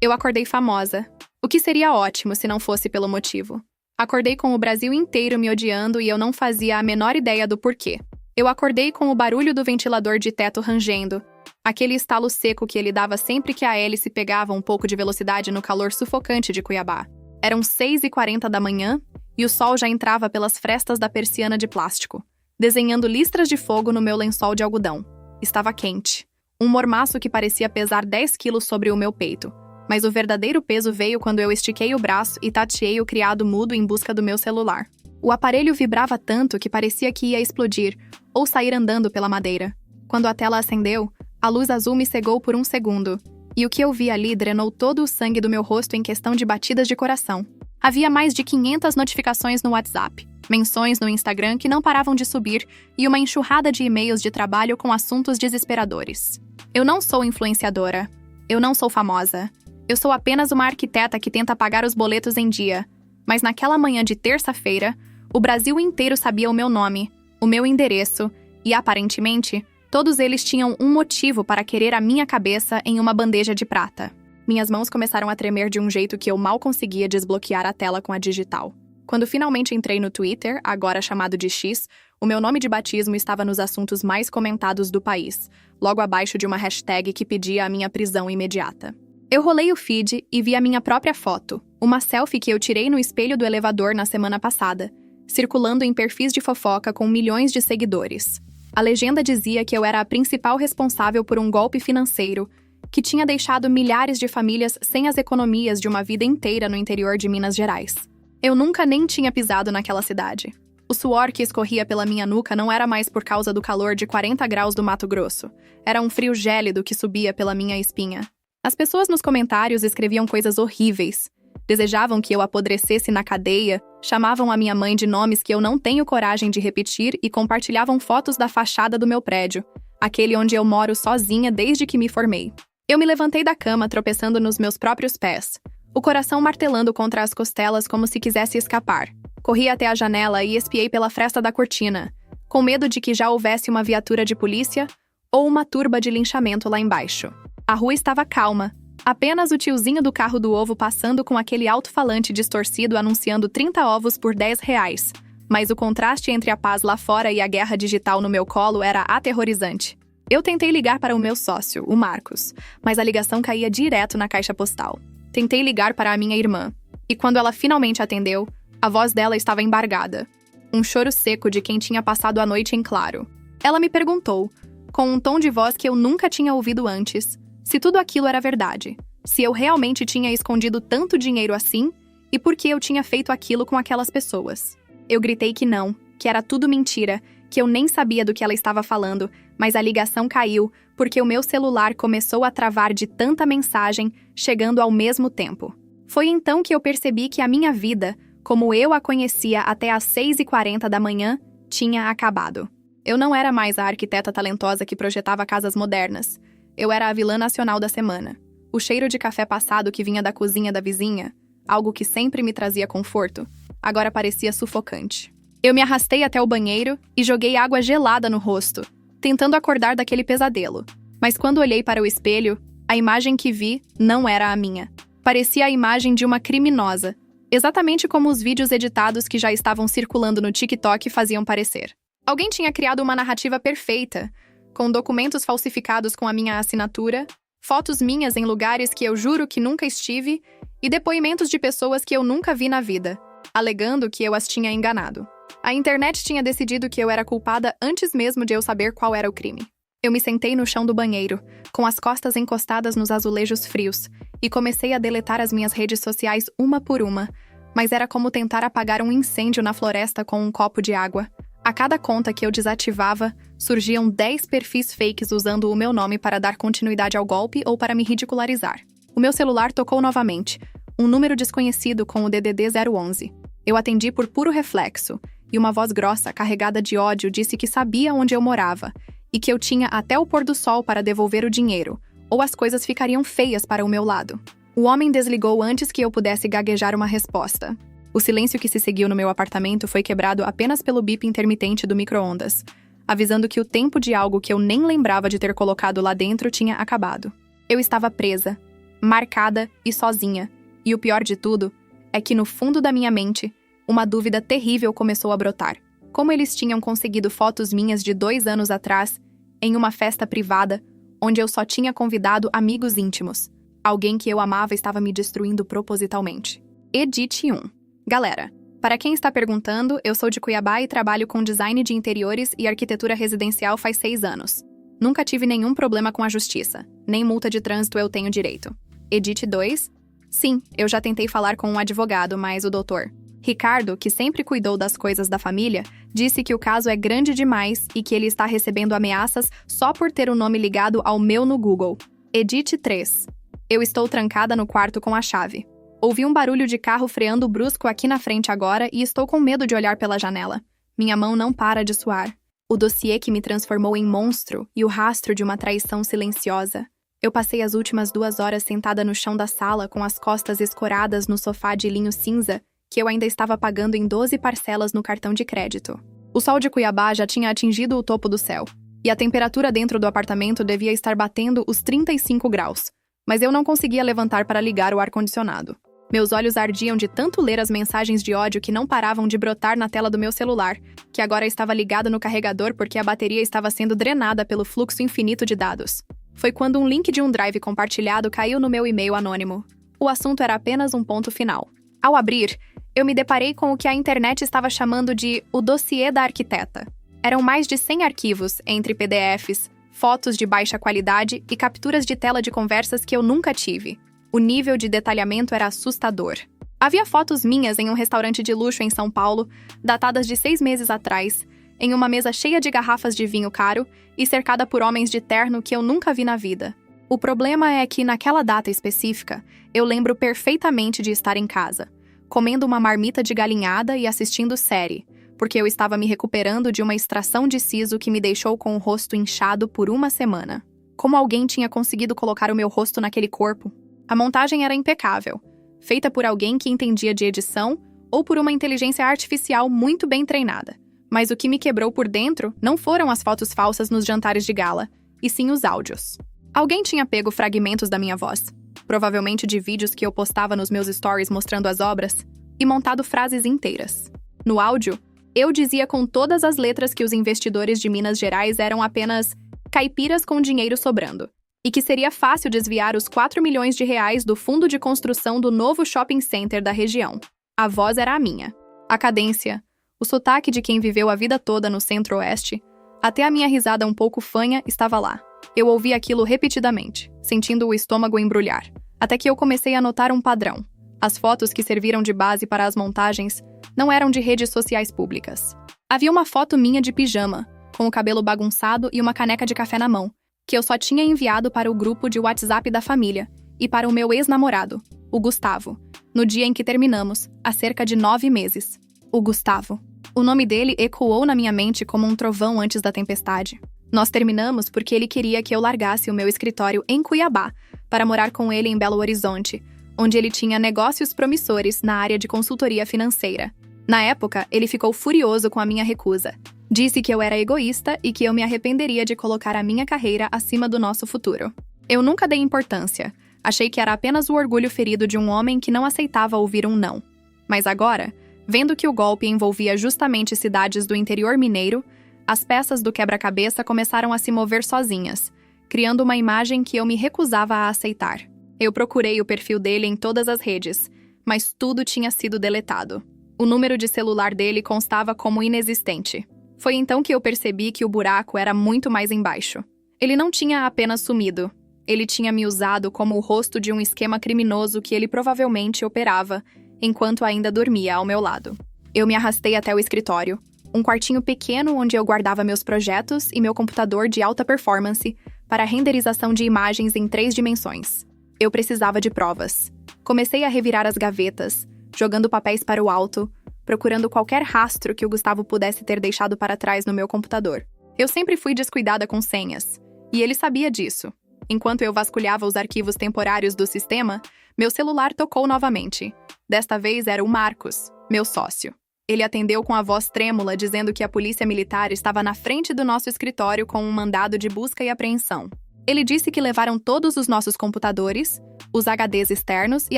Eu acordei famosa, o que seria ótimo se não fosse pelo motivo. Acordei com o Brasil inteiro me odiando e eu não fazia a menor ideia do porquê. Eu acordei com o barulho do ventilador de teto rangendo, aquele estalo seco que ele dava sempre que a hélice pegava um pouco de velocidade no calor sufocante de Cuiabá. Eram 6h40 da manhã e o sol já entrava pelas frestas da persiana de plástico, desenhando listras de fogo no meu lençol de algodão. Estava quente. Um mormaço que parecia pesar 10 quilos sobre o meu peito. Mas o verdadeiro peso veio quando eu estiquei o braço e tateei o criado mudo em busca do meu celular. O aparelho vibrava tanto que parecia que ia explodir ou sair andando pela madeira. Quando a tela acendeu, a luz azul me cegou por um segundo, e o que eu vi ali drenou todo o sangue do meu rosto em questão de batidas de coração. Havia mais de 500 notificações no WhatsApp, menções no Instagram que não paravam de subir e uma enxurrada de e-mails de trabalho com assuntos desesperadores. Eu não sou influenciadora. Eu não sou famosa. Eu sou apenas uma arquiteta que tenta pagar os boletos em dia. Mas naquela manhã de terça-feira, o Brasil inteiro sabia o meu nome, o meu endereço, e aparentemente, todos eles tinham um motivo para querer a minha cabeça em uma bandeja de prata. Minhas mãos começaram a tremer de um jeito que eu mal conseguia desbloquear a tela com a digital. Quando finalmente entrei no Twitter, agora chamado de X, o meu nome de batismo estava nos assuntos mais comentados do país, logo abaixo de uma hashtag que pedia a minha prisão imediata. Eu rolei o feed e vi a minha própria foto, uma selfie que eu tirei no espelho do elevador na semana passada, circulando em perfis de fofoca com milhões de seguidores. A legenda dizia que eu era a principal responsável por um golpe financeiro que tinha deixado milhares de famílias sem as economias de uma vida inteira no interior de Minas Gerais. Eu nunca nem tinha pisado naquela cidade. O suor que escorria pela minha nuca não era mais por causa do calor de 40 graus do Mato Grosso. Era um frio gélido que subia pela minha espinha. As pessoas nos comentários escreviam coisas horríveis. Desejavam que eu apodrecesse na cadeia, chamavam a minha mãe de nomes que eu não tenho coragem de repetir e compartilhavam fotos da fachada do meu prédio, aquele onde eu moro sozinha desde que me formei. Eu me levantei da cama tropeçando nos meus próprios pés, o coração martelando contra as costelas como se quisesse escapar. Corri até a janela e espiei pela fresta da cortina, com medo de que já houvesse uma viatura de polícia ou uma turba de linchamento lá embaixo. A rua estava calma, apenas o tiozinho do carro do ovo passando com aquele alto-falante distorcido anunciando 30 ovos por R$10. Mas o contraste entre a paz lá fora e a guerra digital no meu colo era aterrorizante. Eu tentei ligar para o meu sócio, o Marcos, mas a ligação caía direto na caixa postal. Tentei ligar para a minha irmã, e quando ela finalmente atendeu, a voz dela estava embargada. Um choro seco de quem tinha passado a noite em claro. Ela me perguntou, com um tom de voz que eu nunca tinha ouvido antes, se tudo aquilo era verdade, se eu realmente tinha escondido tanto dinheiro assim e por que eu tinha feito aquilo com aquelas pessoas. Eu gritei que não, que era tudo mentira, que eu nem sabia do que ela estava falando, mas a ligação caiu porque o meu celular começou a travar de tanta mensagem chegando ao mesmo tempo. Foi então que eu percebi que a minha vida, como eu a conhecia até às 6h40 da manhã, tinha acabado. Eu não era mais a arquiteta talentosa que projetava casas modernas. Eu era a vilã nacional da semana. O cheiro de café passado que vinha da cozinha da vizinha, algo que sempre me trazia conforto, agora parecia sufocante. Eu me arrastei até o banheiro e joguei água gelada no rosto, tentando acordar daquele pesadelo. Mas quando olhei para o espelho, a imagem que vi não era a minha. Parecia a imagem de uma criminosa, exatamente como os vídeos editados que já estavam circulando no TikTok faziam parecer. Alguém tinha criado uma narrativa perfeita, com documentos falsificados com a minha assinatura, fotos minhas em lugares que eu juro que nunca estive e depoimentos de pessoas que eu nunca vi na vida, alegando que eu as tinha enganado. A internet tinha decidido que eu era culpada antes mesmo de eu saber qual era o crime. Eu me sentei no chão do banheiro, com as costas encostadas nos azulejos frios, e comecei a deletar as minhas redes sociais uma por uma, mas era como tentar apagar um incêndio na floresta com um copo de água. A cada conta que eu desativava, surgiam 10 perfis fakes usando o meu nome para dar continuidade ao golpe ou para me ridicularizar. O meu celular tocou novamente, um número desconhecido com o DDD 011. Eu atendi por puro reflexo, e uma voz grossa, carregada de ódio, disse que sabia onde eu morava e que eu tinha até o pôr do sol para devolver o dinheiro, ou as coisas ficariam feias para o meu lado. O homem desligou antes que eu pudesse gaguejar uma resposta. O silêncio que se seguiu no meu apartamento foi quebrado apenas pelo bip intermitente do micro-ondas, avisando que o tempo de algo que eu nem lembrava de ter colocado lá dentro tinha acabado. Eu estava presa, marcada e sozinha. E o pior de tudo é que no fundo da minha mente, uma dúvida terrível começou a brotar. Como eles tinham conseguido fotos minhas de 2 anos atrás, em uma festa privada, onde eu só tinha convidado amigos íntimos. Alguém que eu amava estava me destruindo propositalmente. Edit 1. Galera, para quem está perguntando, eu sou de Cuiabá e trabalho com design de interiores e arquitetura residencial faz 6 anos. Nunca tive nenhum problema com a justiça, nem multa de trânsito eu tenho direito. Edit 2. Sim, eu já tentei falar com um advogado, mas o doutor Ricardo, que sempre cuidou das coisas da família, disse que o caso é grande demais e que ele está recebendo ameaças só por ter o nome ligado ao meu no Google. Edit 3. Eu estou trancada no quarto com a chave. Ouvi um barulho de carro freando brusco aqui na frente agora e estou com medo de olhar pela janela. Minha mão não para de suar. O dossiê que me transformou em monstro e o rastro de uma traição silenciosa. Eu passei as últimas 2 horas sentada no chão da sala com as costas escoradas no sofá de linho cinza que eu ainda estava pagando em 12 parcelas no cartão de crédito. O sol de Cuiabá já tinha atingido o topo do céu, e a temperatura dentro do apartamento devia estar batendo os 35 graus, mas eu não conseguia levantar para ligar o ar-condicionado. Meus olhos ardiam de tanto ler as mensagens de ódio que não paravam de brotar na tela do meu celular, que agora estava ligado no carregador porque a bateria estava sendo drenada pelo fluxo infinito de dados. Foi quando um link de um drive compartilhado caiu no meu e-mail anônimo. O assunto era apenas um ponto final. Ao abrir, eu me deparei com o que a internet estava chamando de o dossiê da arquiteta. Eram mais de 100 arquivos, entre PDFs, fotos de baixa qualidade e capturas de tela de conversas que eu nunca tive. O nível de detalhamento era assustador. Havia fotos minhas em um restaurante de luxo em São Paulo, datadas de 6 meses atrás, em uma mesa cheia de garrafas de vinho caro e cercada por homens de terno que eu nunca vi na vida. O problema é que, naquela data específica, eu lembro perfeitamente de estar em casa, comendo uma marmita de galinhada e assistindo série, porque eu estava me recuperando de uma extração de siso que me deixou com o rosto inchado por 1 semana. Como alguém tinha conseguido colocar o meu rosto naquele corpo? A montagem era impecável, feita por alguém que entendia de edição ou por uma inteligência artificial muito bem treinada. Mas o que me quebrou por dentro não foram as fotos falsas nos jantares de gala, e sim os áudios. Alguém tinha pego fragmentos da minha voz, provavelmente de vídeos que eu postava nos meus stories mostrando as obras, e montado frases inteiras. No áudio, eu dizia com todas as letras que os investidores de Minas Gerais eram apenas caipiras com dinheiro sobrando, e que seria fácil desviar os 4 milhões de reais do fundo de construção do novo shopping center da região. A voz era a minha. A cadência, o sotaque de quem viveu a vida toda no centro-oeste, até a minha risada um pouco fanha estava lá. Eu ouvi aquilo repetidamente, sentindo o estômago embrulhar, até que eu comecei a notar um padrão. As fotos que serviram de base para as montagens não eram de redes sociais públicas. Havia uma foto minha de pijama, com o cabelo bagunçado e uma caneca de café na mão, que eu só tinha enviado para o grupo de WhatsApp da família e para o meu ex-namorado, o Gustavo, no dia em que terminamos, há cerca de 9 meses. O Gustavo. O nome dele ecoou na minha mente como um trovão antes da tempestade. Nós terminamos porque ele queria que eu largasse o meu escritório em Cuiabá para morar com ele em Belo Horizonte, onde ele tinha negócios promissores na área de consultoria financeira. Na época, ele ficou furioso com a minha recusa. Disse que eu era egoísta e que eu me arrependeria de colocar a minha carreira acima do nosso futuro. Eu nunca dei importância. Achei que era apenas o orgulho ferido de um homem que não aceitava ouvir um não. Mas agora, vendo que o golpe envolvia justamente cidades do interior mineiro, as peças do quebra-cabeça começaram a se mover sozinhas, criando uma imagem que eu me recusava a aceitar. Eu procurei o perfil dele em todas as redes, mas tudo tinha sido deletado. O número de celular dele constava como inexistente. Foi então que eu percebi que o buraco era muito mais embaixo. Ele não tinha apenas sumido. Ele tinha me usado como o rosto de um esquema criminoso que ele provavelmente operava, enquanto ainda dormia ao meu lado. Eu me arrastei até o escritório, um quartinho pequeno onde eu guardava meus projetos e meu computador de alta performance para renderização de imagens em 3 dimensões. Eu precisava de provas. Comecei a revirar as gavetas, jogando papéis para o alto, procurando qualquer rastro que o Gustavo pudesse ter deixado para trás no meu computador. Eu sempre fui descuidada com senhas, e ele sabia disso. Enquanto eu vasculhava os arquivos temporários do sistema, meu celular tocou novamente. Desta vez era o Marcos, meu sócio. Ele atendeu com a voz trêmula, dizendo que a polícia militar estava na frente do nosso escritório com um mandado de busca e apreensão. Ele disse que levaram todos os nossos computadores, os HDs externos e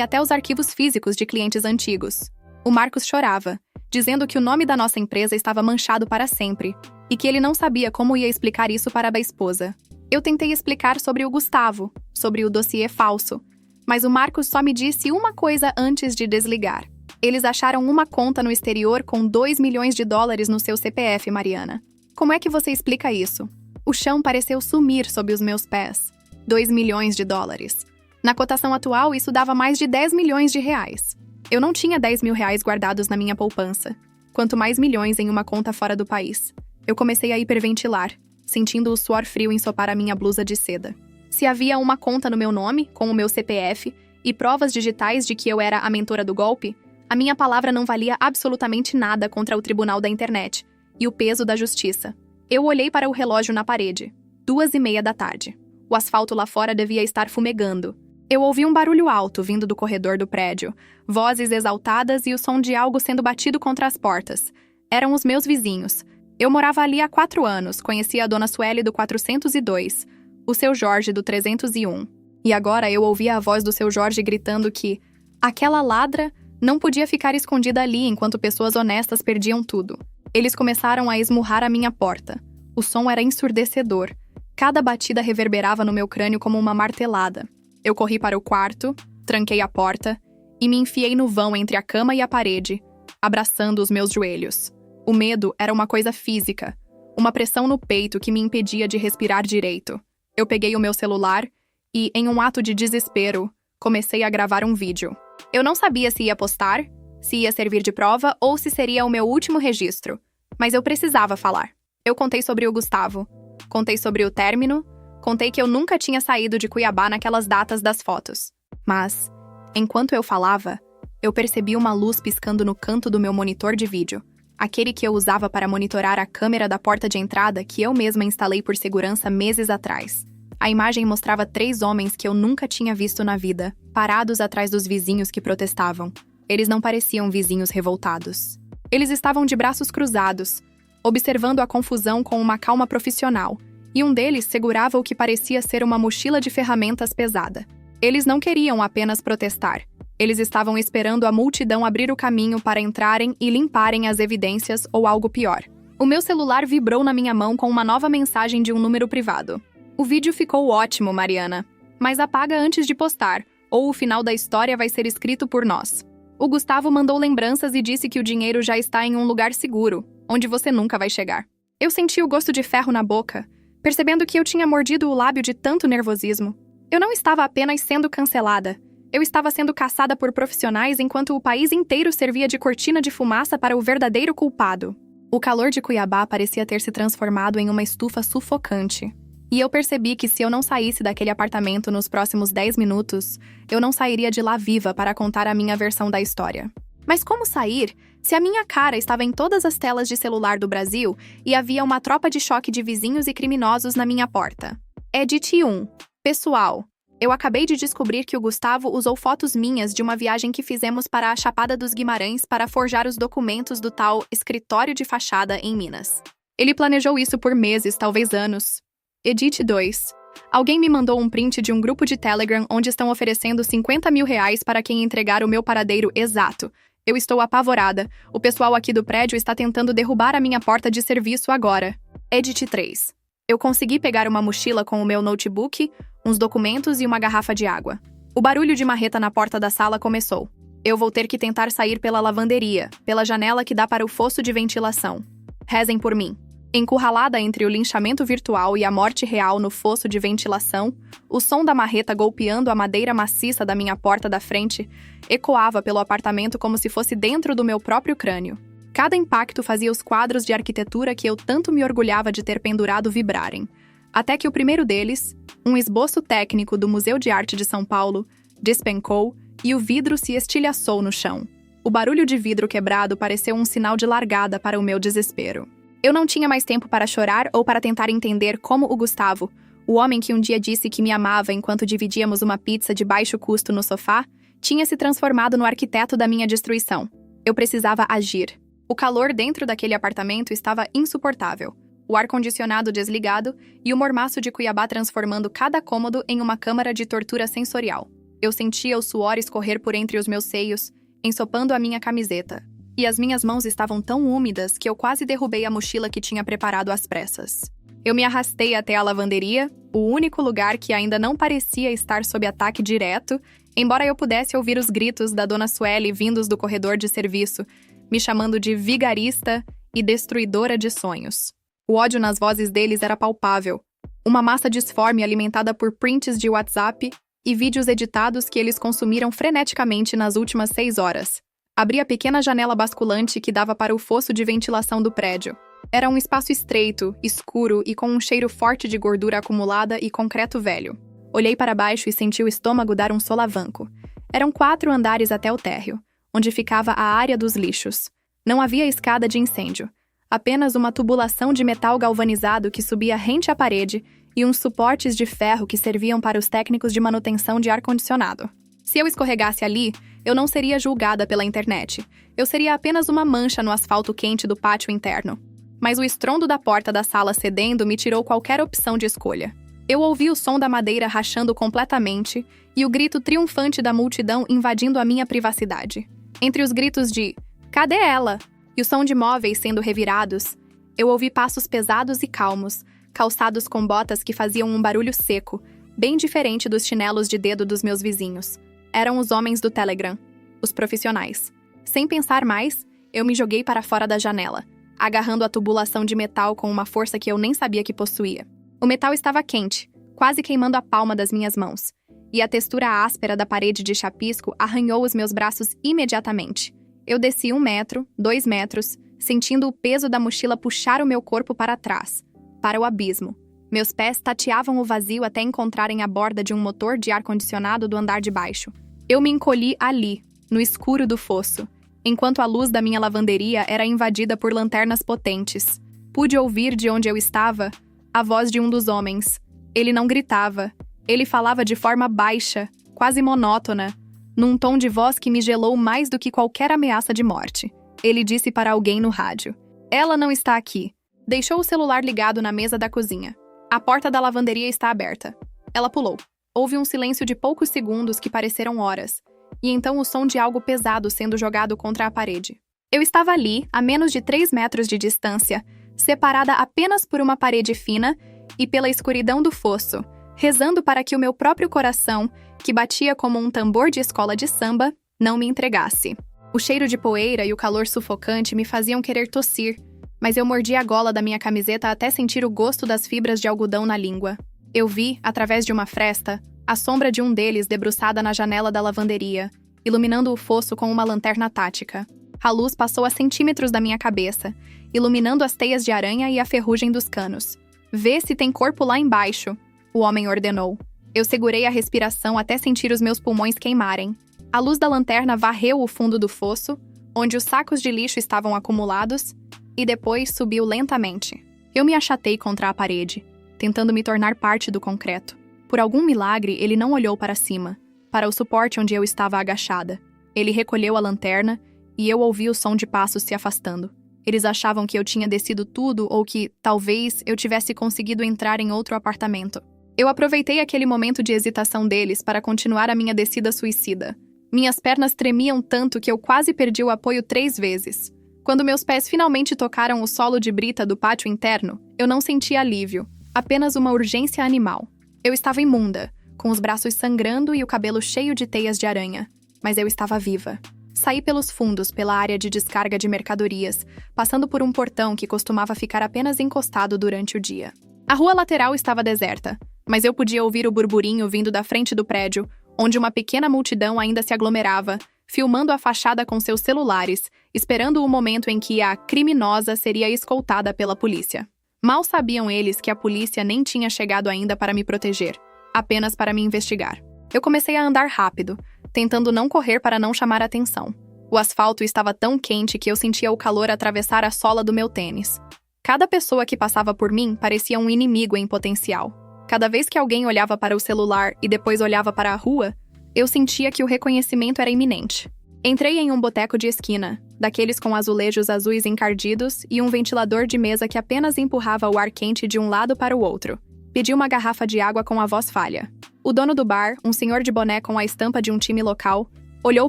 até os arquivos físicos de clientes antigos. O Marcos chorava, dizendo que o nome da nossa empresa estava manchado para sempre e que ele não sabia como ia explicar isso para a esposa. Eu tentei explicar sobre o Gustavo, sobre o dossiê falso, mas o Marcos só me disse uma coisa antes de desligar. Eles acharam uma conta no exterior com 2 milhões de dólares no seu CPF, Mariana. Como é que você explica isso? O chão pareceu sumir sob os meus pés. 2 milhões de dólares. Na cotação atual, isso dava mais de 10 milhões de reais. Eu não tinha 10 mil reais guardados na minha poupança. Quanto mais milhões em uma conta fora do país. Eu comecei a hiperventilar, sentindo o suor frio ensopar a minha blusa de seda. Se havia uma conta no meu nome, com o meu CPF, e provas digitais de que eu era a mentora do golpe, a minha palavra não valia absolutamente nada contra o tribunal da internet e o peso da justiça. Eu olhei para o relógio na parede. 2:30 da tarde. O asfalto lá fora devia estar fumegando. Eu ouvi um barulho alto vindo do corredor do prédio, vozes exaltadas e o som de algo sendo batido contra as portas. Eram os meus vizinhos. Eu morava ali há 4 anos, conhecia a dona Sueli do 402, o seu Jorge do 301. E agora eu ouvia a voz do seu Jorge gritando que aquela ladra não podia ficar escondida ali enquanto pessoas honestas perdiam tudo. Eles começaram a esmurrar a minha porta. O som era ensurdecedor. Cada batida reverberava no meu crânio como uma martelada. Eu corri para o quarto, tranquei a porta e me enfiei no vão entre a cama e a parede, abraçando os meus joelhos. O medo era uma coisa física, uma pressão no peito que me impedia de respirar direito. Eu peguei o meu celular e, em um ato de desespero, comecei a gravar um vídeo. Eu não sabia se ia postar, se ia servir de prova ou se seria o meu último registro, mas eu precisava falar. Eu contei sobre o Gustavo, contei sobre o término, contei que eu nunca tinha saído de Cuiabá naquelas datas das fotos. Mas, enquanto eu falava, eu percebi uma luz piscando no canto do meu monitor de vídeo, aquele que eu usava para monitorar a câmera da porta de entrada que eu mesma instalei por segurança meses atrás. A imagem mostrava 3 homens que eu nunca tinha visto na vida, parados atrás dos vizinhos que protestavam. Eles não pareciam vizinhos revoltados. Eles estavam de braços cruzados, observando a confusão com uma calma profissional, e um deles segurava o que parecia ser uma mochila de ferramentas pesada. Eles não queriam apenas protestar. Eles estavam esperando a multidão abrir o caminho para entrarem e limparem as evidências ou algo pior. O meu celular vibrou na minha mão com uma nova mensagem de um número privado. O vídeo ficou ótimo, Mariana, mas apaga antes de postar, ou o final da história vai ser escrito por nós. O Gustavo mandou lembranças e disse que o dinheiro já está em um lugar seguro, onde você nunca vai chegar. Eu senti o gosto de ferro na boca, percebendo que eu tinha mordido o lábio de tanto nervosismo. Eu não estava apenas sendo cancelada, eu estava sendo caçada por profissionais enquanto o país inteiro servia de cortina de fumaça para o verdadeiro culpado. O calor de Cuiabá parecia ter se transformado em uma estufa sufocante. E eu percebi que se eu não saísse daquele apartamento nos próximos 10 minutos, eu não sairia de lá viva para contar a minha versão da história. Mas como sair se a minha cara estava em todas as telas de celular do Brasil e havia uma tropa de choque de vizinhos e criminosos na minha porta? Edit 1. Pessoal, eu acabei de descobrir que o Gustavo usou fotos minhas de uma viagem que fizemos para a Chapada dos Guimarães para forjar os documentos do tal escritório de fachada em Minas. Ele planejou isso por meses, talvez anos. Edit 2. Alguém me mandou um print de um grupo de Telegram onde estão oferecendo 50 mil reais para quem entregar o meu paradeiro exato. Eu estou apavorada. O pessoal aqui do prédio está tentando derrubar a minha porta de serviço agora. Edit 3. Eu consegui pegar uma mochila com o meu notebook, uns documentos e uma garrafa de água. O barulho de marreta na porta da sala começou. Eu vou ter que tentar sair pela lavanderia, pela janela que dá para o fosso de ventilação. Rezem por mim. Encurralada entre o linchamento virtual e a morte real no fosso de ventilação, o som da marreta golpeando a madeira maciça da minha porta da frente ecoava pelo apartamento como se fosse dentro do meu próprio crânio. Cada impacto fazia os quadros de arquitetura que eu tanto me orgulhava de ter pendurado vibrarem. Até que o primeiro deles, um esboço técnico do Museu de Arte de São Paulo, despencou e o vidro se estilhaçou no chão. O barulho de vidro quebrado pareceu um sinal de largada para o meu desespero. Eu não tinha mais tempo para chorar ou para tentar entender como o Gustavo, o homem que um dia disse que me amava enquanto dividíamos uma pizza de baixo custo no sofá, tinha se transformado no arquiteto da minha destruição. Eu precisava agir. O calor dentro daquele apartamento estava insuportável. O ar-condicionado desligado e o mormaço de Cuiabá transformando cada cômodo em uma câmara de tortura sensorial. Eu sentia o suor escorrer por entre os meus seios, ensopando a minha camiseta. E as minhas mãos estavam tão úmidas que eu quase derrubei a mochila que tinha preparado às pressas. Eu me arrastei até a lavanderia, o único lugar que ainda não parecia estar sob ataque direto, embora eu pudesse ouvir os gritos da dona Sueli vindos do corredor de serviço, me chamando de vigarista e destruidora de sonhos. O ódio nas vozes deles era palpável. Uma massa disforme alimentada por prints de WhatsApp e vídeos editados que eles consumiram freneticamente nas últimas 6 horas. Abri a pequena janela basculante que dava para o fosso de ventilação do prédio. Era um espaço estreito, escuro e com um cheiro forte de gordura acumulada e concreto velho. Olhei para baixo e senti o estômago dar um solavanco. Eram 4 andares até o térreo, onde ficava a área dos lixos. Não havia escada de incêndio. Apenas uma tubulação de metal galvanizado que subia rente à parede e uns suportes de ferro que serviam para os técnicos de manutenção de ar-condicionado. Se eu escorregasse ali, eu não seria julgada pela internet. Eu seria apenas uma mancha no asfalto quente do pátio interno. Mas o estrondo da porta da sala cedendo me tirou qualquer opção de escolha. Eu ouvi o som da madeira rachando completamente e o grito triunfante da multidão invadindo a minha privacidade. Entre os gritos de "Cadê ela?" e o som de móveis sendo revirados, eu ouvi passos pesados e calmos, calçados com botas que faziam um barulho seco, bem diferente dos chinelos de dedo dos meus vizinhos. Eram os homens do Telegram, os profissionais. Sem pensar mais, eu me joguei para fora da janela, agarrando a tubulação de metal com uma força que eu nem sabia que possuía. O metal estava quente, quase queimando a palma das minhas mãos, e a textura áspera da parede de chapisco arranhou os meus braços imediatamente. Eu desci 1 metro, 2 metros, sentindo o peso da mochila puxar o meu corpo para trás, para o abismo. Meus pés tateavam o vazio até encontrarem a borda de um motor de ar-condicionado do andar de baixo. Eu me encolhi ali, no escuro do fosso, enquanto a luz da minha lavanderia era invadida por lanternas potentes. Pude ouvir de onde eu estava a voz de um dos homens. Ele não gritava. Ele falava de forma baixa, quase monótona, num tom de voz que me gelou mais do que qualquer ameaça de morte. Ele disse para alguém no rádio: "Ela não está aqui." Deixou o celular ligado na mesa da cozinha. A porta da lavanderia está aberta. Ela pulou. Houve um silêncio de poucos segundos que pareceram horas, e então o som de algo pesado sendo jogado contra a parede. Eu estava ali, a menos de 3 metros de distância, separada apenas por uma parede fina e pela escuridão do fosso, rezando para que o meu próprio coração, que batia como um tambor de escola de samba, não me entregasse. O cheiro de poeira e o calor sufocante me faziam querer tossir, mas eu mordi a gola da minha camiseta até sentir o gosto das fibras de algodão na língua. Eu vi, através de uma fresta, a sombra de um deles debruçada na janela da lavanderia, iluminando o fosso com uma lanterna tática. A luz passou a centímetros da minha cabeça, iluminando as teias de aranha e a ferrugem dos canos. "Vê se tem corpo lá embaixo", o homem ordenou. Eu segurei a respiração até sentir os meus pulmões queimarem. A luz da lanterna varreu o fundo do fosso, onde os sacos de lixo estavam acumulados, e depois subiu lentamente. Eu me achatei contra a parede, tentando me tornar parte do concreto. Por algum milagre, ele não olhou para cima, para o suporte onde eu estava agachada. Ele recolheu a lanterna e eu ouvi o som de passos se afastando. Eles achavam que eu tinha descido tudo ou que, talvez, eu tivesse conseguido entrar em outro apartamento. Eu aproveitei aquele momento de hesitação deles para continuar a minha descida suicida. Minhas pernas tremiam tanto que eu quase perdi o apoio 3 vezes. Quando meus pés finalmente tocaram o solo de brita do pátio interno, eu não senti alívio, apenas uma urgência animal. Eu estava imunda, com os braços sangrando e o cabelo cheio de teias de aranha, mas eu estava viva. Saí pelos fundos, pela área de descarga de mercadorias, passando por um portão que costumava ficar apenas encostado durante o dia. A rua lateral estava deserta, mas eu podia ouvir o burburinho vindo da frente do prédio, onde uma pequena multidão ainda se aglomerava, filmando a fachada com seus celulares, esperando o momento em que a criminosa seria escoltada pela polícia. Mal sabiam eles que a polícia nem tinha chegado ainda para me proteger, apenas para me investigar. Eu comecei a andar rápido, tentando não correr para não chamar atenção. O asfalto estava tão quente que eu sentia o calor atravessar a sola do meu tênis. Cada pessoa que passava por mim parecia um inimigo em potencial. Cada vez que alguém olhava para o celular e depois olhava para a rua, eu sentia que o reconhecimento era iminente. Entrei em um boteco de esquina, daqueles com azulejos azuis encardidos e um ventilador de mesa que apenas empurrava o ar quente de um lado para o outro. Pedi uma garrafa de água com a voz falha. O dono do bar, um senhor de boné com a estampa de um time local, olhou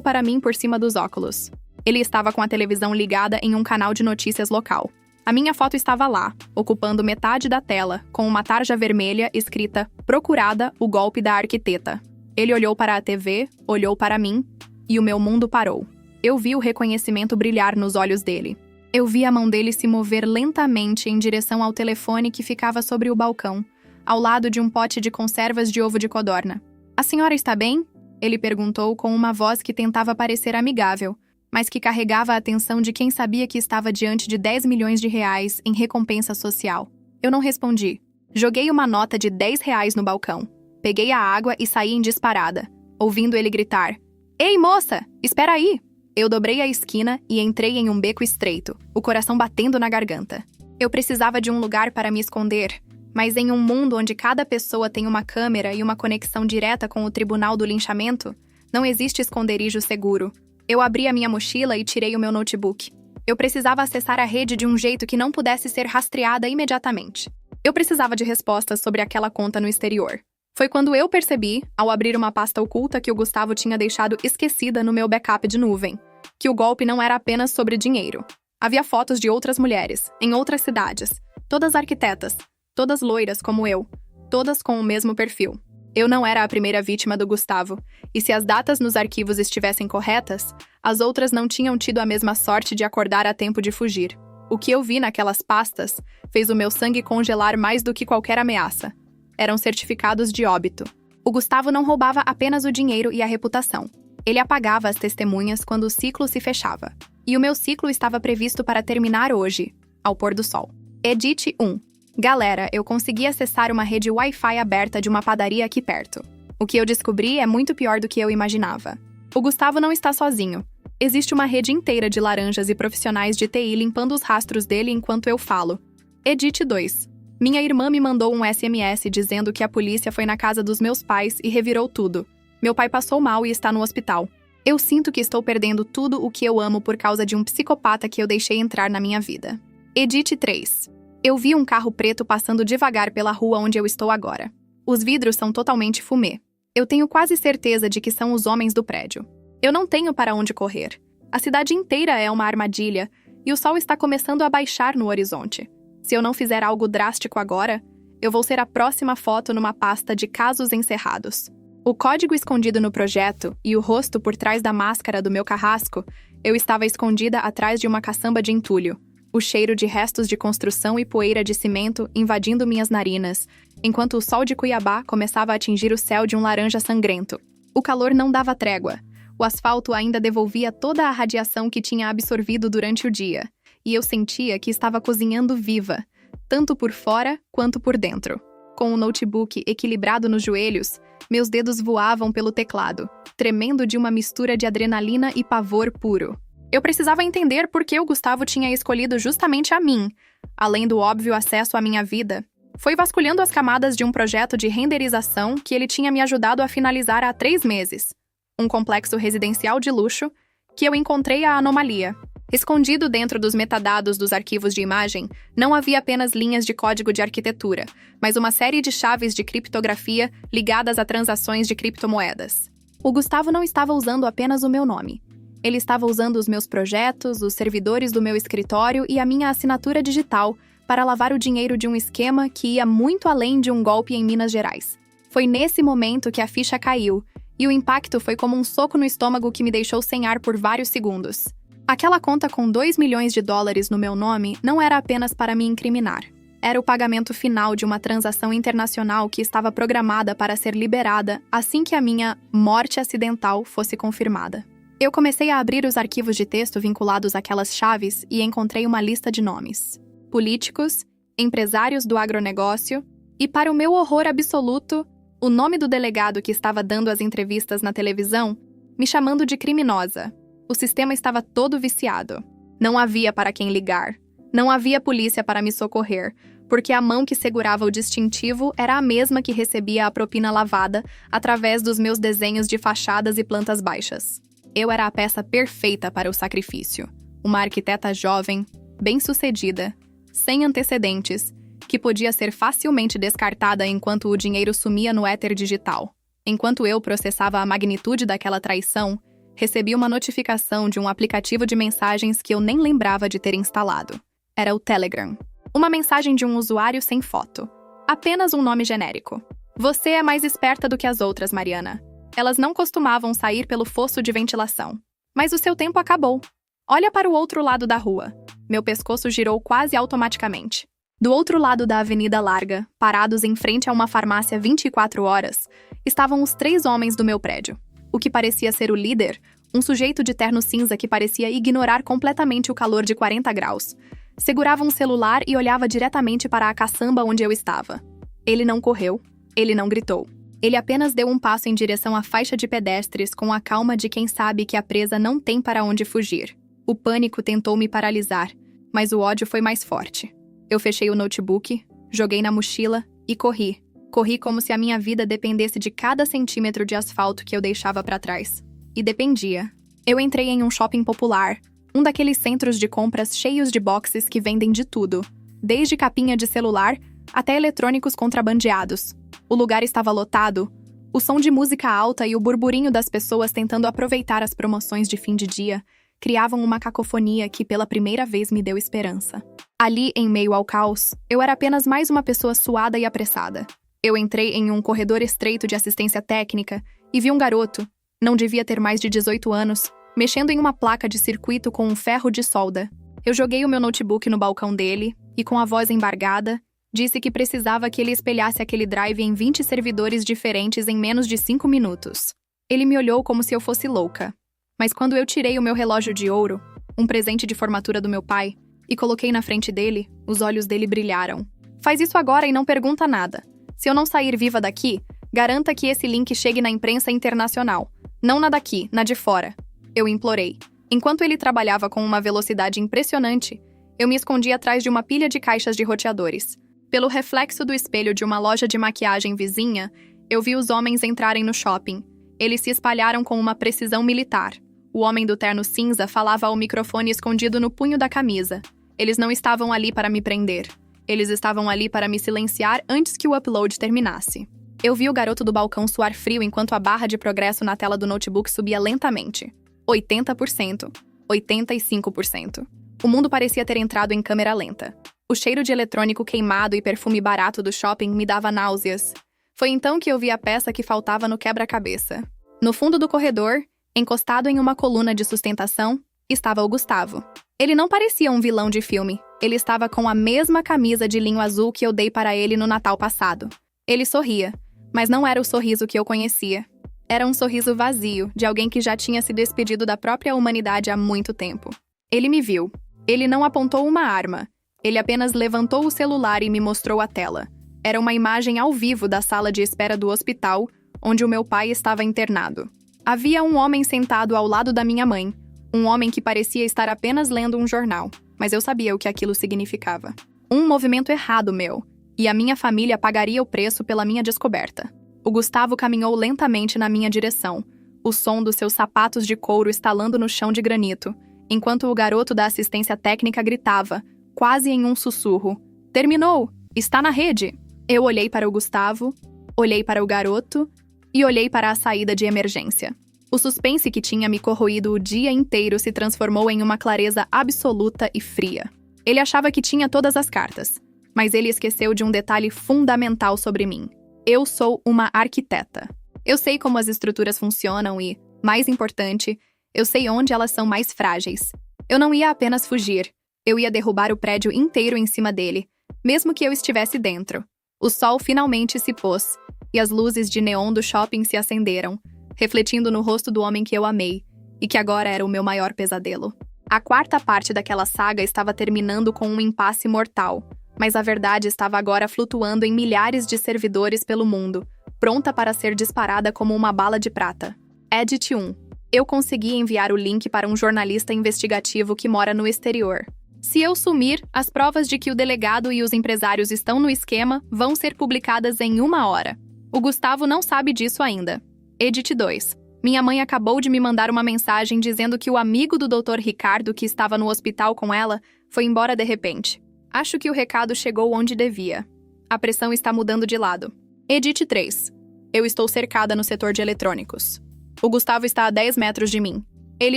para mim por cima dos óculos. Ele estava com a televisão ligada em um canal de notícias local. A minha foto estava lá, ocupando metade da tela, com uma tarja vermelha escrita "Procurada, o golpe da arquiteta". Ele olhou para a TV, olhou para mim, e o meu mundo parou. Eu vi o reconhecimento brilhar nos olhos dele. Eu vi a mão dele se mover lentamente em direção ao telefone que ficava sobre o balcão, ao lado de um pote de conservas de ovo de codorna. "A senhora está bem?" Ele perguntou com uma voz que tentava parecer amigável, mas que carregava a atenção de quem sabia que estava diante de 10 milhões de reais em recompensa social. Eu não respondi. Joguei uma nota de 10 reais no balcão. Peguei a água e saí em disparada, ouvindo ele gritar: "Ei, moça! Espera aí!" Eu dobrei a esquina e entrei em um beco estreito, o coração batendo na garganta. Eu precisava de um lugar para me esconder, mas em um mundo onde cada pessoa tem uma câmera e uma conexão direta com o tribunal do linchamento, não existe esconderijo seguro. Eu abri a minha mochila e tirei o meu notebook. Eu precisava acessar a rede de um jeito que não pudesse ser rastreada imediatamente. Eu precisava de respostas sobre aquela conta no exterior. Foi quando eu percebi, ao abrir uma pasta oculta que o Gustavo tinha deixado esquecida no meu backup de nuvem, que o golpe não era apenas sobre dinheiro. Havia fotos de outras mulheres, em outras cidades, todas arquitetas, todas loiras como eu, todas com o mesmo perfil. Eu não era a primeira vítima do Gustavo, e se as datas nos arquivos estivessem corretas, as outras não tinham tido a mesma sorte de acordar a tempo de fugir. O que eu vi naquelas pastas fez o meu sangue congelar mais do que qualquer ameaça. Eram certificados de óbito. O Gustavo não roubava apenas o dinheiro e a reputação. Ele apagava as testemunhas quando o ciclo se fechava. E o meu ciclo estava previsto para terminar hoje, ao pôr do sol. Edit 1. Galera, eu consegui acessar uma rede Wi-Fi aberta de uma padaria aqui perto. O que eu descobri é muito pior do que eu imaginava. O Gustavo não está sozinho. Existe uma rede inteira de laranjas e profissionais de TI limpando os rastros dele enquanto eu falo. Edit 2. Minha irmã me mandou um SMS dizendo que a polícia foi na casa dos meus pais e revirou tudo. Meu pai passou mal e está no hospital. Eu sinto que estou perdendo tudo o que eu amo por causa de um psicopata que eu deixei entrar na minha vida. Edit 3. Eu vi um carro preto passando devagar pela rua onde eu estou agora. Os vidros são totalmente fumê. Eu tenho quase certeza de que são os homens do prédio. Eu não tenho para onde correr. A cidade inteira é uma armadilha e o sol está começando a baixar no horizonte. Se eu não fizer algo drástico agora, eu vou ser a próxima foto numa pasta de casos encerrados. O código escondido no projeto e o rosto por trás da máscara do meu carrasco, eu estava escondida atrás de uma caçamba de entulho. O cheiro de restos de construção e poeira de cimento invadindo minhas narinas, enquanto o sol de Cuiabá começava a atingir o céu de um laranja sangrento. O calor não dava trégua. O asfalto ainda devolvia toda a radiação que tinha absorvido durante o dia, e eu sentia que estava cozinhando viva, tanto por fora quanto por dentro. Com o notebook equilibrado nos joelhos, meus dedos voavam pelo teclado, tremendo de uma mistura de adrenalina e pavor puro. Eu precisava entender por que o Gustavo tinha escolhido justamente a mim, além do óbvio acesso à minha vida. Foi vasculhando as camadas de um projeto de renderização que ele tinha me ajudado a finalizar há 3 meses. Um complexo residencial de luxo, que eu encontrei a anomalia. Escondido dentro dos metadados dos arquivos de imagem, não havia apenas linhas de código de arquitetura, mas uma série de chaves de criptografia ligadas a transações de criptomoedas. O Gustavo não estava usando apenas o meu nome. Ele estava usando os meus projetos, os servidores do meu escritório e a minha assinatura digital para lavar o dinheiro de um esquema que ia muito além de um golpe em Minas Gerais. Foi nesse momento que a ficha caiu, e o impacto foi como um soco no estômago que me deixou sem ar por vários segundos. Aquela conta com 2 milhões de dólares no meu nome não era apenas para me incriminar. Era o pagamento final de uma transação internacional que estava programada para ser liberada assim que a minha morte acidental fosse confirmada. Eu comecei a abrir os arquivos de texto vinculados àquelas chaves e encontrei uma lista de nomes. Políticos, empresários do agronegócio e, para o meu horror absoluto, o nome do delegado que estava dando as entrevistas na televisão, me chamando de criminosa. O sistema estava todo viciado. Não havia para quem ligar. Não havia polícia para me socorrer, porque a mão que segurava o distintivo era a mesma que recebia a propina lavada através dos meus desenhos de fachadas e plantas baixas. Eu era a peça perfeita para o sacrifício. Uma arquiteta jovem, bem-sucedida, sem antecedentes, que podia ser facilmente descartada enquanto o dinheiro sumia no éter digital. Enquanto eu processava a magnitude daquela traição, recebi uma notificação de um aplicativo de mensagens que eu nem lembrava de ter instalado. Era o Telegram. Uma mensagem de um usuário sem foto. Apenas um nome genérico. Você é mais esperta do que as outras, Mariana. Elas não costumavam sair pelo fosso de ventilação. Mas o seu tempo acabou. Olha para o outro lado da rua. Meu pescoço girou quase automaticamente. Do outro lado da avenida larga, parados em frente a uma farmácia 24 horas, estavam os 3 homens do meu prédio. O que parecia ser o líder, um sujeito de terno cinza que parecia ignorar completamente o calor de 40 graus. Segurava um celular e olhava diretamente para a caçamba onde eu estava. Ele não correu, ele não gritou. Ele apenas deu um passo em direção à faixa de pedestres com a calma de quem sabe que a presa não tem para onde fugir. O pânico tentou me paralisar, mas o ódio foi mais forte. Eu fechei o notebook, joguei na mochila e corri. Corri como se a minha vida dependesse de cada centímetro de asfalto que eu deixava para trás. E dependia. Eu entrei em um shopping popular, um daqueles centros de compras cheios de boxes que vendem de tudo, desde capinha de celular até eletrônicos contrabandeados. O lugar estava lotado, o som de música alta e o burburinho das pessoas tentando aproveitar as promoções de fim de dia criavam uma cacofonia que pela primeira vez me deu esperança. Ali, em meio ao caos, eu era apenas mais uma pessoa suada e apressada. Eu entrei em um corredor estreito de assistência técnica e vi um garoto, não devia ter mais de 18 anos, mexendo em uma placa de circuito com um ferro de solda. Eu joguei o meu notebook no balcão dele e, com a voz embargada, disse que precisava que ele espelhasse aquele drive em 20 servidores diferentes em menos de 5 minutos. Ele me olhou como se eu fosse louca. Mas quando eu tirei o meu relógio de ouro, um presente de formatura do meu pai, e coloquei na frente dele, os olhos dele brilharam. Faz isso agora e não pergunta nada. Se eu não sair viva daqui, garanta que esse link chegue na imprensa internacional. Não na daqui, na de fora. Eu implorei. Enquanto ele trabalhava com uma velocidade impressionante, eu me escondi atrás de uma pilha de caixas de roteadores. Pelo reflexo do espelho de uma loja de maquiagem vizinha, eu vi os homens entrarem no shopping. Eles se espalharam com uma precisão militar. O homem do terno cinza falava ao microfone escondido no punho da camisa. Eles não estavam ali para me prender. Eles estavam ali para me silenciar antes que o upload terminasse. Eu vi o garoto do balcão suar frio enquanto a barra de progresso na tela do notebook subia lentamente. 80%. 85%. O mundo parecia ter entrado em câmera lenta. O cheiro de eletrônico queimado e perfume barato do shopping me dava náuseas. Foi então que eu vi a peça que faltava no quebra-cabeça. No fundo do corredor, encostado em uma coluna de sustentação, estava o Gustavo. Ele não parecia um vilão de filme. Ele estava com a mesma camisa de linho azul que eu dei para ele no Natal passado. Ele sorria, mas não era o sorriso que eu conhecia. Era um sorriso vazio, de alguém que já tinha se despedido da própria humanidade há muito tempo. Ele me viu. Ele não apontou uma arma. Ele apenas levantou o celular e me mostrou a tela. Era uma imagem ao vivo da sala de espera do hospital, onde o meu pai estava internado. Havia um homem sentado ao lado da minha mãe, um homem que parecia estar apenas lendo um jornal, mas eu sabia o que aquilo significava. Um movimento errado meu, e a minha família pagaria o preço pela minha descoberta. O Gustavo caminhou lentamente na minha direção, o som dos seus sapatos de couro estalando no chão de granito, enquanto o garoto da assistência técnica gritava, quase em um sussurro: "Terminou! Está na rede!" Eu olhei para o Gustavo, olhei para o garoto e olhei para a saída de emergência. O suspense que tinha me corroído o dia inteiro se transformou em uma clareza absoluta e fria. Ele achava que tinha todas as cartas, mas ele esqueceu de um detalhe fundamental sobre mim. Eu sou uma arquiteta. Eu sei como as estruturas funcionam e, mais importante, eu sei onde elas são mais frágeis. Eu não ia apenas fugir, eu ia derrubar o prédio inteiro em cima dele, mesmo que eu estivesse dentro. O sol finalmente se pôs, e as luzes de neon do shopping se acenderam, refletindo no rosto do homem que eu amei, e que agora era o meu maior pesadelo. A quarta parte daquela saga estava terminando com um impasse mortal, mas a verdade estava agora flutuando em milhares de servidores pelo mundo, pronta para ser disparada como uma bala de prata. Edit 1. Eu consegui enviar o link para um jornalista investigativo que mora no exterior. Se eu sumir, as provas de que o delegado e os empresários estão no esquema vão ser publicadas em 1 hora. O Gustavo não sabe disso ainda. Edit 2. Minha mãe acabou de me mandar uma mensagem dizendo que o amigo do Dr. Ricardo, que estava no hospital com ela, foi embora de repente. Acho que o recado chegou onde devia. A pressão está mudando de lado. Edit 3. Eu estou cercada no setor de eletrônicos. O Gustavo está a 10 metros de mim. Ele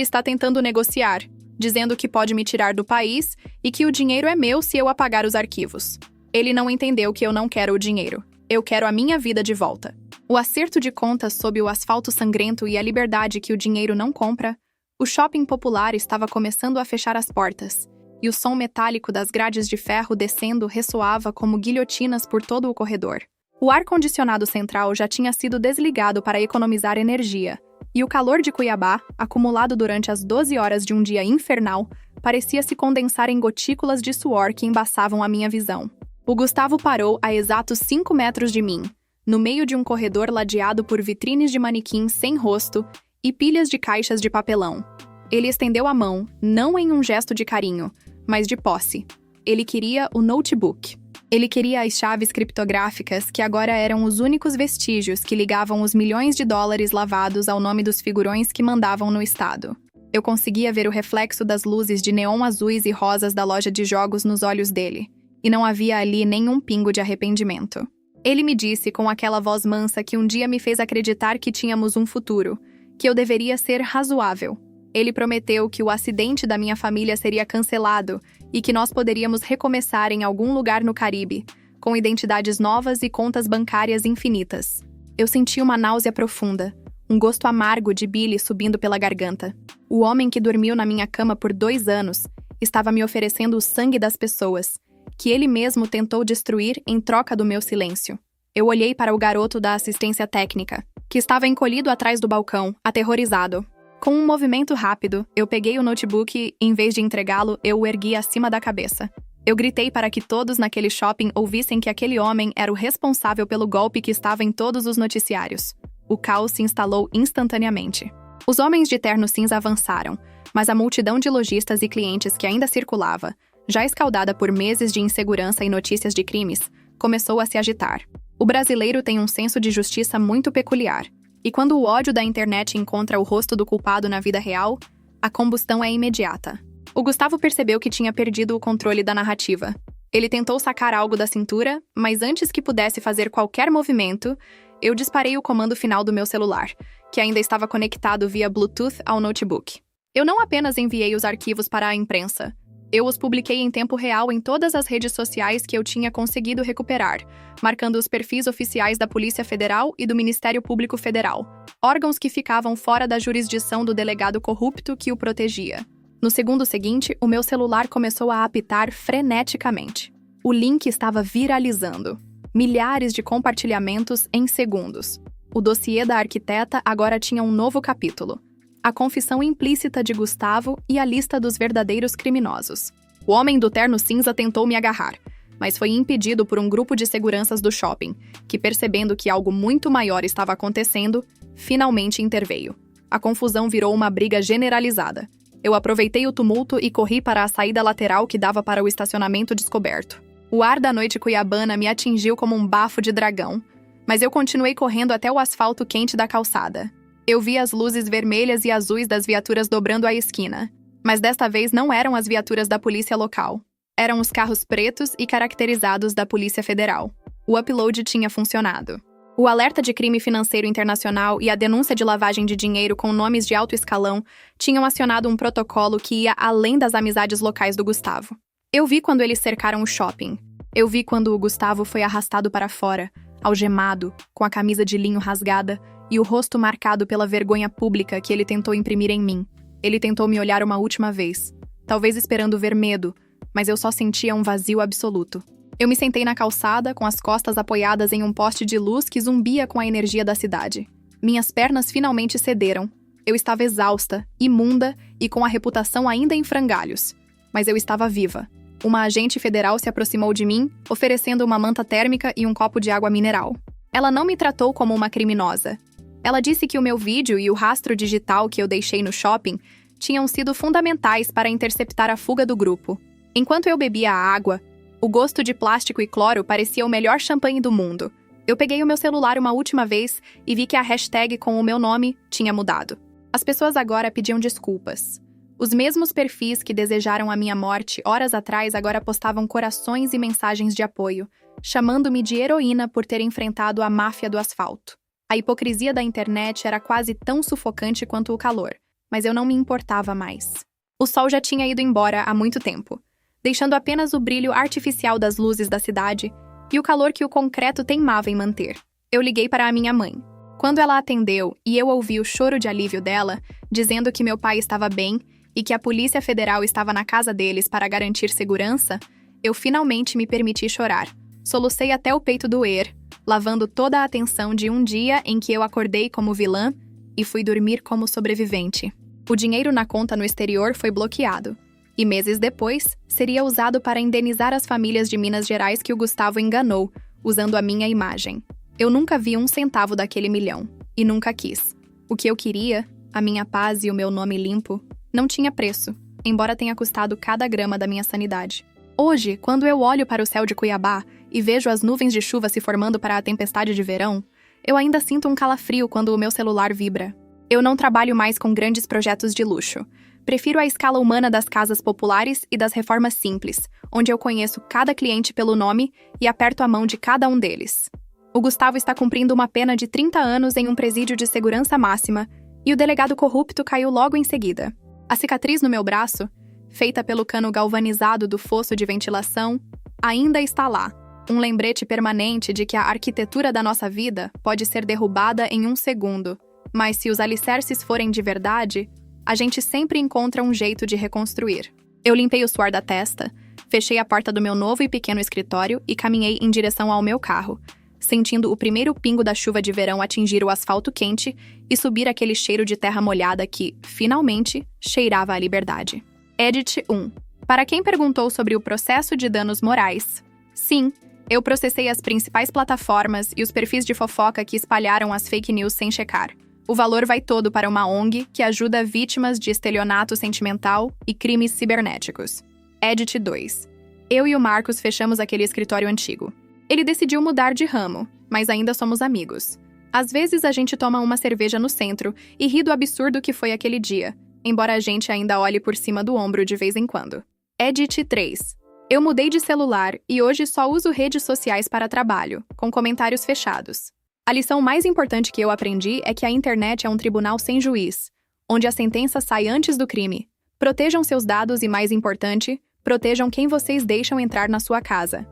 está tentando negociar, dizendo que pode me tirar do país e que o dinheiro é meu se eu apagar os arquivos. Ele não entendeu que eu não quero o dinheiro. Eu quero a minha vida de volta. O acerto de contas sob o asfalto sangrento e a liberdade que o dinheiro não compra, o shopping popular estava começando a fechar as portas, e o som metálico das grades de ferro descendo ressoava como guilhotinas por todo o corredor. O ar-condicionado central já tinha sido desligado para economizar energia, e o calor de Cuiabá, acumulado durante as 12 horas de um dia infernal, parecia se condensar em gotículas de suor que embaçavam a minha visão. O Gustavo parou a exatos 5 metros de mim, no meio de um corredor ladeado por vitrines de manequins sem rosto e pilhas de caixas de papelão. Ele estendeu a mão, não em um gesto de carinho, mas de posse. Ele queria o notebook. Ele queria as chaves criptográficas que agora eram os únicos vestígios que ligavam os milhões de dólares lavados ao nome dos figurões que mandavam no estado. Eu conseguia ver o reflexo das luzes de neon azuis e rosas da loja de jogos nos olhos dele, e não havia ali nenhum pingo de arrependimento. Ele me disse com aquela voz mansa que um dia me fez acreditar que tínhamos um futuro, que eu deveria ser razoável. Ele prometeu que o acidente da minha família seria cancelado e que nós poderíamos recomeçar em algum lugar no Caribe, com identidades novas e contas bancárias infinitas. Eu senti uma náusea profunda, um gosto amargo de bile subindo pela garganta. O homem que dormiu na minha cama por 2 anos estava me oferecendo o sangue das pessoas, que ele mesmo tentou destruir em troca do meu silêncio. Eu olhei para o garoto da assistência técnica, que estava encolhido atrás do balcão, aterrorizado. Com um movimento rápido, eu peguei o notebook e, em vez de entregá-lo, eu o ergui acima da cabeça. Eu gritei para que todos naquele shopping ouvissem que aquele homem era o responsável pelo golpe que estava em todos os noticiários. O caos se instalou instantaneamente. Os homens de terno cinza avançaram, mas a multidão de lojistas e clientes que ainda circulava, já escaldada por meses de insegurança e notícias de crimes, começou a se agitar. O brasileiro tem um senso de justiça muito peculiar, e quando o ódio da internet encontra o rosto do culpado na vida real, a combustão é imediata. O Gustavo percebeu que tinha perdido o controle da narrativa. Ele tentou sacar algo da cintura, mas antes que pudesse fazer qualquer movimento, eu disparei o comando final do meu celular, que ainda estava conectado via Bluetooth ao notebook. Eu não apenas enviei os arquivos para a imprensa, eu os publiquei em tempo real em todas as redes sociais que eu tinha conseguido recuperar, marcando os perfis oficiais da Polícia Federal e do Ministério Público Federal, órgãos que ficavam fora da jurisdição do delegado corrupto que o protegia. No segundo seguinte, o meu celular começou a apitar freneticamente. O link estava viralizando. Milhares de compartilhamentos em segundos. O dossiê da arquiteta agora tinha um novo capítulo. A confissão implícita de Gustavo e a lista dos verdadeiros criminosos. O homem do terno cinza tentou me agarrar, mas foi impedido por um grupo de seguranças do shopping, que, percebendo que algo muito maior estava acontecendo, finalmente interveio. A confusão virou uma briga generalizada. Eu aproveitei o tumulto e corri para a saída lateral que dava para o estacionamento descoberto. O ar da noite cuiabana me atingiu como um bafo de dragão, mas eu continuei correndo até o asfalto quente da calçada. Eu vi as luzes vermelhas e azuis das viaturas dobrando a esquina, mas desta vez não eram as viaturas da polícia local. Eram os carros pretos e caracterizados da Polícia Federal. O upload tinha funcionado. O alerta de crime financeiro internacional e a denúncia de lavagem de dinheiro com nomes de alto escalão tinham acionado um protocolo que ia além das amizades locais do Gustavo. Eu vi quando eles cercaram o shopping. Eu vi quando o Gustavo foi arrastado para fora, algemado, com a camisa de linho rasgada e o rosto marcado pela vergonha pública que ele tentou imprimir em mim. Ele tentou me olhar uma última vez, talvez esperando ver medo, mas eu só sentia um vazio absoluto. Eu me sentei na calçada, com as costas apoiadas em um poste de luz que zumbia com a energia da cidade. Minhas pernas finalmente cederam. Eu estava exausta, imunda e com a reputação ainda em frangalhos. Mas eu estava viva. Uma agente federal se aproximou de mim, oferecendo uma manta térmica e um copo de água mineral. Ela não me tratou como uma criminosa. Ela disse que o meu vídeo e o rastro digital que eu deixei no shopping tinham sido fundamentais para interceptar a fuga do grupo. Enquanto eu bebia a água, o gosto de plástico e cloro parecia o melhor champanhe do mundo. Eu peguei o meu celular uma última vez e vi que a hashtag com o meu nome tinha mudado. As pessoas agora pediam desculpas. Os mesmos perfis que desejaram a minha morte horas atrás agora postavam corações e mensagens de apoio, chamando-me de heroína por ter enfrentado a máfia do asfalto. A hipocrisia da internet era quase tão sufocante quanto o calor, mas eu não me importava mais. O sol já tinha ido embora há muito tempo, deixando apenas o brilho artificial das luzes da cidade e o calor que o concreto teimava em manter. Eu liguei para a minha mãe. Quando ela atendeu e eu ouvi o choro de alívio dela, dizendo que meu pai estava bem e que a Polícia Federal estava na casa deles para garantir segurança, eu finalmente me permiti chorar. Solucei até o peito doer, lavando toda a atenção de um dia em que eu acordei como vilã e fui dormir como sobrevivente. O dinheiro na conta no exterior foi bloqueado, e meses depois, seria usado para indenizar as famílias de Minas Gerais que o Gustavo enganou, usando a minha imagem. Eu nunca vi 1 centavo daquele milhão, e nunca quis. O que eu queria, a minha paz e o meu nome limpo, não tinha preço, embora tenha custado cada grama da minha sanidade. Hoje, quando eu olho para o céu de Cuiabá e vejo as nuvens de chuva se formando para a tempestade de verão, eu ainda sinto um calafrio quando o meu celular vibra. Eu não trabalho mais com grandes projetos de luxo. Prefiro a escala humana das casas populares e das reformas simples, onde eu conheço cada cliente pelo nome e aperto a mão de cada um deles. O Gustavo está cumprindo uma pena de 30 anos em um presídio de segurança máxima e o delegado corrupto caiu logo em seguida. A cicatriz no meu braço, feita pelo cano galvanizado do fosso de ventilação, ainda está lá. Um lembrete permanente de que a arquitetura da nossa vida pode ser derrubada em 1 segundo, mas se os alicerces forem de verdade, a gente sempre encontra um jeito de reconstruir. Eu limpei o suor da testa, fechei a porta do meu novo e pequeno escritório e caminhei em direção ao meu carro, sentindo o primeiro pingo da chuva de verão atingir o asfalto quente e subir aquele cheiro de terra molhada que, finalmente, cheirava a liberdade. Edit 1. Para quem perguntou sobre o processo de danos morais, sim, eu processei as principais plataformas e os perfis de fofoca que espalharam as fake news sem checar. O valor vai todo para uma ONG que ajuda vítimas de estelionato sentimental e crimes cibernéticos. Edit 2. Eu e o Marcos fechamos aquele escritório antigo. Ele decidiu mudar de ramo, mas ainda somos amigos. Às vezes a gente toma uma cerveja no centro e ri do absurdo que foi aquele dia, embora a gente ainda olhe por cima do ombro de vez em quando. Edit 3. Eu mudei de celular e hoje só uso redes sociais para trabalho, com comentários fechados. A lição mais importante que eu aprendi é que a internet é um tribunal sem juiz, onde a sentença sai antes do crime. Protejam seus dados e, mais importante, protejam quem vocês deixam entrar na sua casa.